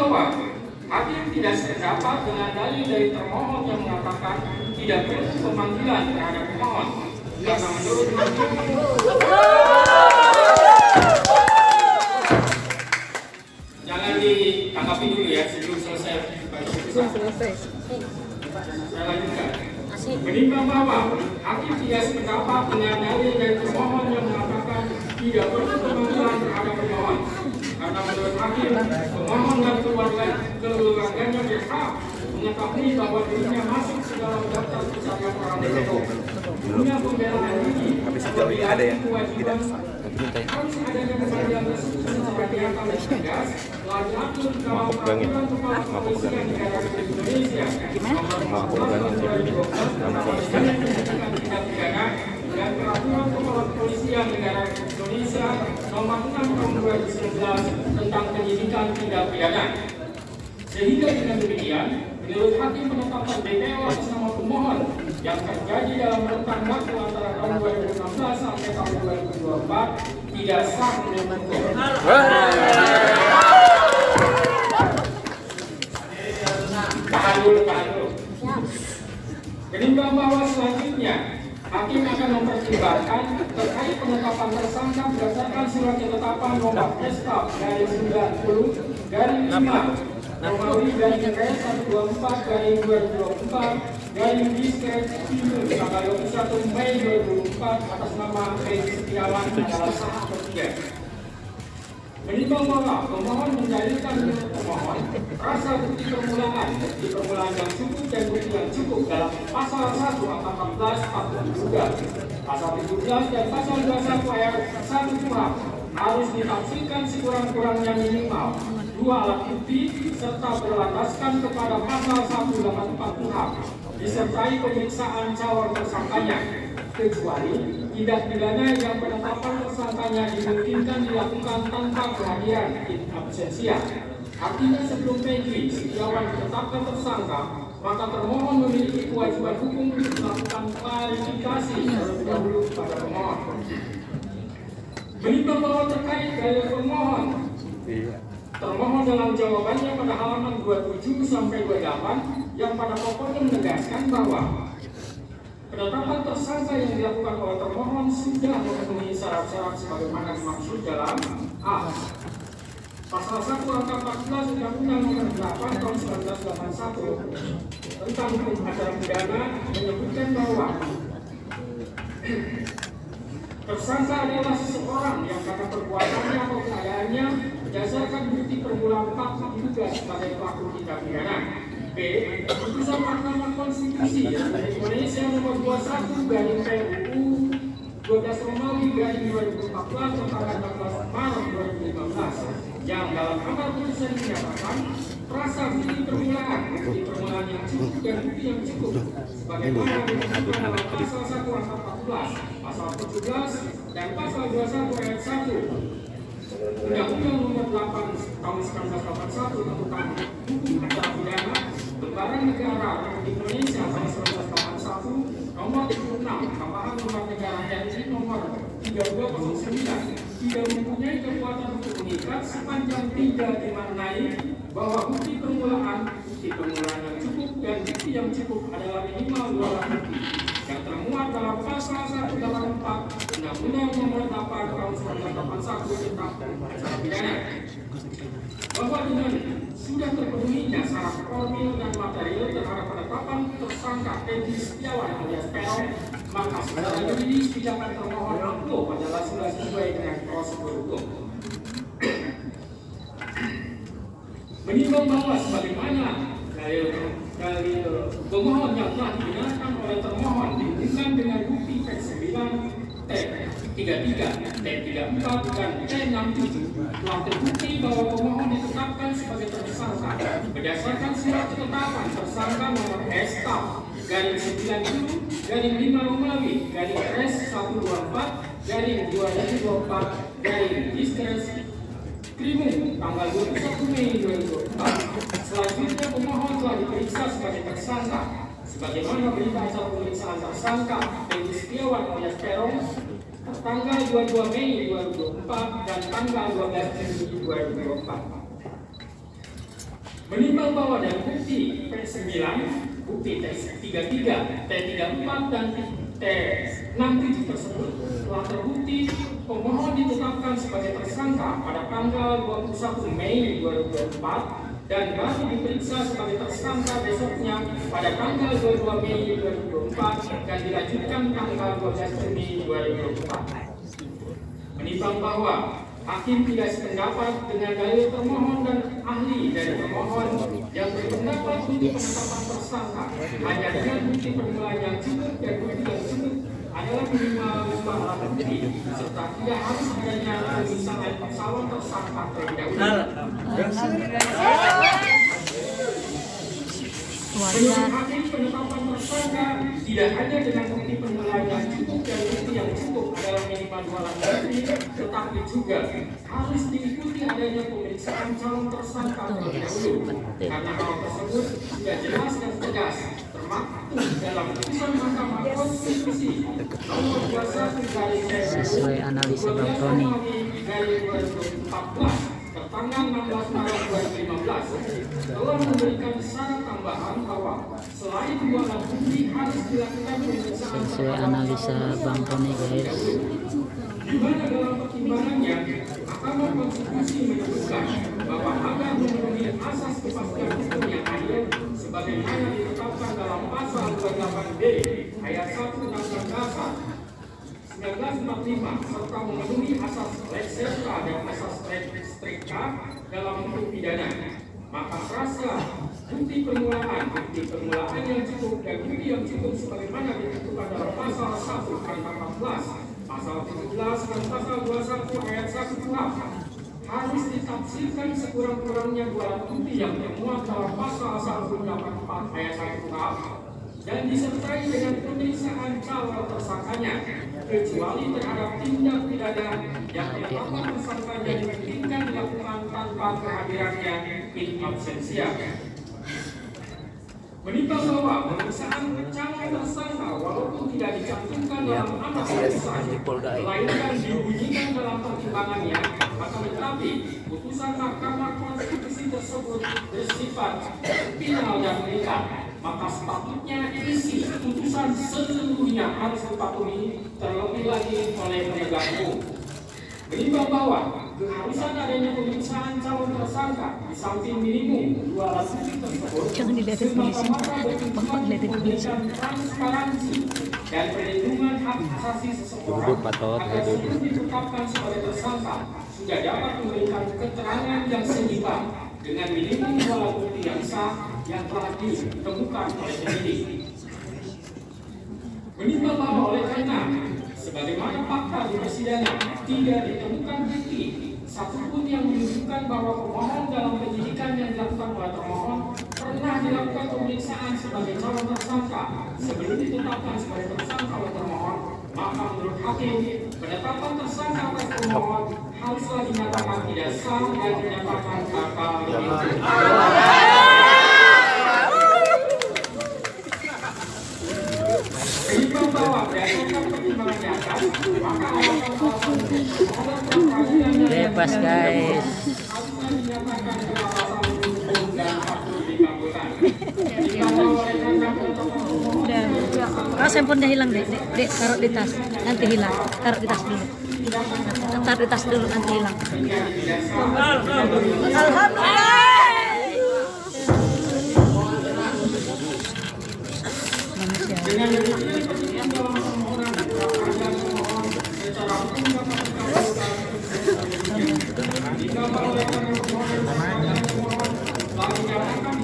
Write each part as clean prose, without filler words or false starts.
bahwa hakim tidak sependapat dengan dalil dari termohon yang mengatakan tidak perlu pemanggilan terhadap pemohon karena menurut hakim jangan ditanggapi dulu ya sebelum selesai. Saya lanjutkan. Menimbang bahwa hakim tidak sependapat dengan dalil dari termohon yang mengatakan tidak perlu pemanggilan terhadap pemohon karena menurut hakim pemohon dan keluarganya berhak mengetahui bahwa dirinya masuk ke dalam daftar pencarian orang tersebut. Guna pembelaan ini, tapi sejauh ini ada yang tidak. harus adanya kejadian tersebut secara nyata dan tegas telah diatur dalam peraturan kepala kepolisian negara Republik Indonesia nomor 14/2012 tentang tindak pidana dan peraturan kepala kepolisian negara Republik Indonesia nomor 6/2019 tentang penyidikan tindak pidana. Sehingga dengan demikian, menurut hakim penetapan DPO atas nama pemohon yang terjadi dalam rentang waktu antara tahun 2016 sampai tahun 2024 tidak sah menurut hukum. Tahan dulu. Menimbang bahwa selanjutnya hakim akan mempertimbangkan terkait penetapan tersangka berdasarkan surat ketetapan nomor S/90/5 Romawi dari KS 124/2024 dari Diskret Timur tanggal 21 Mei 2004 atas nama Peggy Setiawan adalah sah atau tidak. Menimbang bahwa pemohon mendalilkan menurut pemohon rasa bukti permulaan yang cukup dan bukti yang cukup dalam pasal 1 angka 14 pasal 17 dan pasal 21 ayat 1 KUHP harus ditafsirkan sekurang-kurangnya minimal 2 alat bukti serta berlandaskan kepada pasal 184 KUHP disertai pemeriksaan calon tersangkanya, kecuali tindak pidana yang penetapan tersangkanya dimungkinkan dilakukan tanpa kehadiran in absentia. Artinya sebelum Peggy Setiawan ditetapkan tersangka, maka termohon memiliki kewajiban hukum untuk melakukan klarifikasi terlebih dahulu kepada pemohon. Menimbang bahwa terkait dalil pemohon, termohon dalam jawabannya pada halaman 27 sampai 28 yang pada pokoknya menegaskan bahwa penetapan tersangka yang dilakukan oleh termohon sudah memenuhi syarat-syarat sebagaimana dimaksud dalam A. Pasal 1 angka 14 Undang-Undang Nomor 8 Tahun 1981 tentang hukum acara pidana menyebutkan bahwa tersangka adalah seseorang yang karena perbuatannya atau keadaannya berdasarkan bukti permulaan fakta diduga sebagai pelaku tindak pidana. B. Putusan Mahkamah Konstitusi Indonesia nomor 21/PUU 12 Romawi 2014 tanggal 16 Maret 2015 yang dalam amar putusan menyatakan rasa bukti permulaan yang cukup dan bukti yang cukup sebagaimana ditentukan dalam pasal 1 angka 14, pasal 17 dan pasal 21 ayat 1 Undang-Undang Nomor 8 Tahun 1981 tentang hukum acara pidana Lembaran Negara Republik Indonesia tahun 1981 nomor 26 tambahan Lembar Negara RI nomor 3209 tidak mempunyai kekuatan untuk mengikat sepanjang tidak dimaknai bahwa bukti permulaan yang cukup dan bukti yang cukup adalah minimal 2 alat bukti yang termuat dalam pasal 184 Undang-Undang Nomor 8 Tahun 1981 tentang acara pidana. Bahwa dengan sudah terpenuhinya syarat formil dan material terhadap penetapan tersangka Peggy Setiawan alias Peron, maka secara yuridis tindakan termohon ampuh adalah sudah sesuai dengan prosedur hukum. Menimbang bahwa sebagaimana dalil pemohon yang telah digunakan oleh termohon dihubungkan dengan bukti P9, T33, T34 dan T67 telah terbukti bahwa pemohon ditetapkan sebagai tersangka berdasarkan surat ketetapan tersangka nomor S/90/5 Romawi S/124/2024 Krimum tanggal 21 Mei 2004. Selanjutnya pemohon telah diperiksa sebagai tersangka sebagaimana berita acara pemeriksaan tersangka Peggy Setiawan alias Peron tanggal 22 Mei 2024 dan tanggal 12 Juni 2024. Menimbang bahwa dari bukti P9, bukti T33, T34, dan T67 tersebut telah terbukti pemohon ditetapkan sebagai tersangka pada tanggal 21 Mei 2024 dan baru diperiksa sebagai tersangka besoknya pada tanggal 22 Mei 2024 dan dilanjutkan tanggal 12 Juni 2024. Menimbang bahwa hakim tidak sependapat dengan dalil termohon dan ahli dari termohon yang berpendapat untuk penetapan tersangka hanya dengan bukti permulaan yang cukup dan bukti yang cukup adalah minimal 5 alat bukti serta tidak harus adanya pemisahan calon tersangka terlebih dahulu. Menurut hakim, penetapan tersangka tidak hanya dengan bukti permulaan yang cukup dan bukti yang cukup adalah minimal 2 alat bukti, tetapi juga harus diikuti adanya pemeriksaan calon tersangka terlebih dahulu. Karena hal tersebut sudah jelas dan tegas termaktub dalam putusan Mahkamah Konstitusi nomor 21 sesuai analisa Bang Tony. dari 2014 tertanggal 16 Maret 2015 telah memberikan syarat tambahan bahwa selain 2 alat bukti harus dilakukan pemeriksaan sesuai analisa Bang Tony, guys. di mana dalam pertimbangannya Mahkamah Konstitusi menyebutkan bahwa agar memenuhi asas kepastian hukum yang adil sebagaimana ditetapkan dalam pasal 28B ayat 1 Undang-Undang Dasar 1945 serta memenuhi asas lex serta dan asas lex stricta dalam hukum pidana, maka frasa bukti permulaan yang cukup dan bukti yang cukup sebagaimana ditentukan dalam pasal 1 ayat 14, pasal 17 dan pasal 21 ayat 1 KUHP harus ditafsirkan sekurang-kurangnya 2 alat bukti yang termuat dalam pasal 184 ayat 1 KUHP dan disertai dengan pemeriksaan calon tersangkanya kecuali terhadap tindak pidana yang penetapan tersangkanya dimungkinkan dilakukan tanpa kehadirannya in absentia. Menimbang bahwa pemeriksaan calon tersangka walaupun tidak dicantumkan dalam atas putusan, melainkan dibunyikan dalam pertimbangannya, akan tetapi putusan Mahkamah Konstitusi tersebut bersifat final dan mengikat, maka sepatutnya isi putusan seluruhnya harus dipatuhi terlebih lagi oleh penegak hukum. Menimbang bahwa keharusan adanya pemeriksaan calon tersangka di samping minimum 2 alat bukti tersebut semata-mata bertujuan memberikan transparansi dan perlindungan hak asasi seseorang agar sebelum ditetapkan sebagai tersangka sudah dapat memberikan keterangan yang seimbang dengan minimum 2 alat bukti yang sah yang telah ditemukan oleh penyidik. Menimbang bahwa oleh karena sebagaimana fakta di persidangan tidak ditemukan bukti satupun yang menunjukkan bahwa pemohon dalam penyidikan yang dilakukan oleh termohon pernah dilakukan pemeriksaan sebagai calon tersangka sebelum ditetapkan sebagai tersangka oleh termohon, maka menurut hakim penetapan tersangka atas pemohon haruslah dinyatakan tidak sah dan dinyatakan batal. Menimbang bahwa berdasarkan pertimbangan di atas, maka Bebas, guys. Kalau handphonenya hilang, dek, taruh di tas, nanti hilang. Taruh di tas dulu. Taruh di tas dulu, nanti hilang. Alhamdulillah.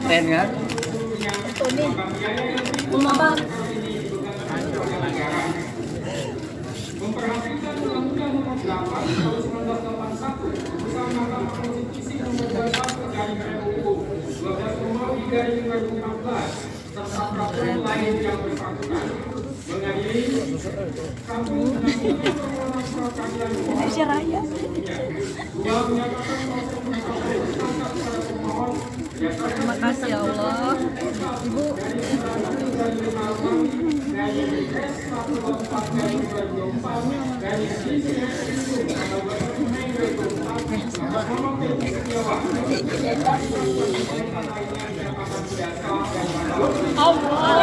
Keren kan? Tony, Bang. Memperhatikan Undang-Undang Nomor 8 Tahun 1981 Putusan Mahkamah Konstitusi Nomor 21 Garing RUU 12 Romawi Garing 2014 serta peraturan lain yang bersangkutan mengadili kampung menanggulangi permohonan pra-peradilan Indonesia Raya. dua menyatakan proses penetapan tersangka kepada pemohon Terima kasih ya Allah. Ibu. Allah. Allah.